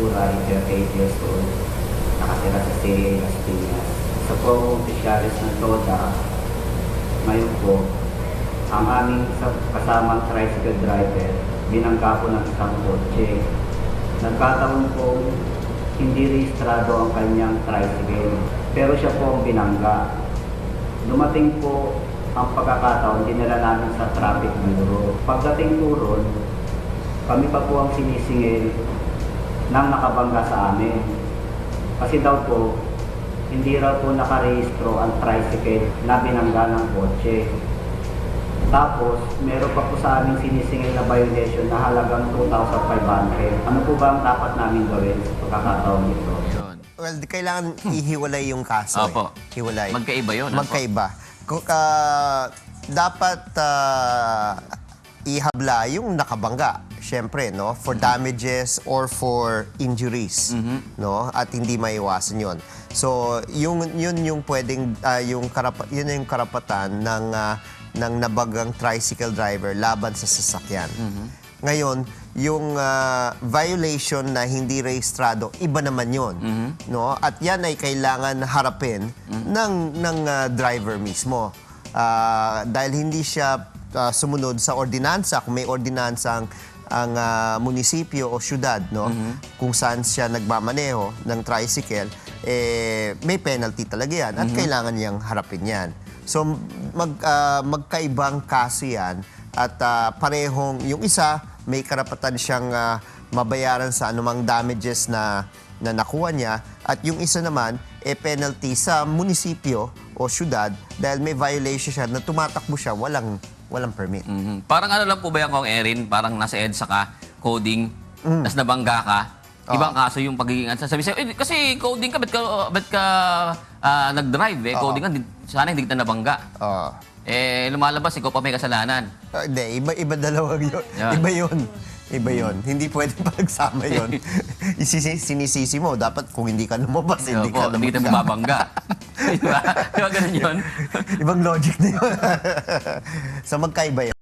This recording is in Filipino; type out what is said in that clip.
Ventura, 38 years old, nakatira sa CA Las Piñas. Isa po akong opisyalis ng TODA. Ngayon po, ang aming kasamang tricycle driver, binangga po ng isang kotse. Nagkataon po, hindi rehistrado ang kanyang tricycle, pero siya po ang binangga. Dumating po ang pagkakataon, dinala namin sa traffic bureau. Pagdating po ron, kami pa po ang sinisingil ng nakabangga sa amin. Kasi daw po, hindi raw po nakarehistro ang tricycle na binangga ng kotse. Tapos, meron pa po sa aming sinisingil na violation na halagang 2,500. Ano po ba ang dapat namin gawin sa pagkakataon nito? Yun. Well, kailangan ihiwalay yung kaso. Opo. Hiwalay. Magkaiba yun. Magkaiba. Kung dapat ihabla yung nakabangga, syempre, no, for damages or for injuries, no, at hindi maiwasan yon. So, yun yung pwedeng yun yung karapatan ng nabagang tricycle driver laban sa sasakyan. Ngayon, yung violation na hindi rehistrado, iba naman yun, no? At yan ay kailangan harapin ng driver mismo. Dahil hindi siya sumunod sa ordinansa, kung may ordinansa ang munisipyo o syudad, no? Kung saan siya nagmamaneho ng tricycle, may penalty talaga yan at kailangan niyang harapin yan. So, magkaibang kaso yan at parehong, yung isa, may karapatan siyang mabayaran sa anumang damages na nakuha niya at yung isa naman, penalty sa munisipyo o syudad dahil may violation siya na tumatakbo siya, walang permit. Parang ano lang po ba yan, Kong Erin? Parang nasa EDSA ka, coding, tas nabangga ka. Ibang kaso yung pagiging sabi sa'yo, kasi coding ka, ba't ka nag-drive eh? Coding ka, sana hindi kita nabangga. Lumalabas, ikaw pa may kasalanan. Hindi, iba dalawang yun. Yeah. Iba yun. Hindi pwede pagsama yun. Sinisisi mo, dapat kung hindi ka lumabas, hindi ka Hindi kita mababangga. Diba? Diba ganun yun? Ibang logic na yun. So magkaiba yun.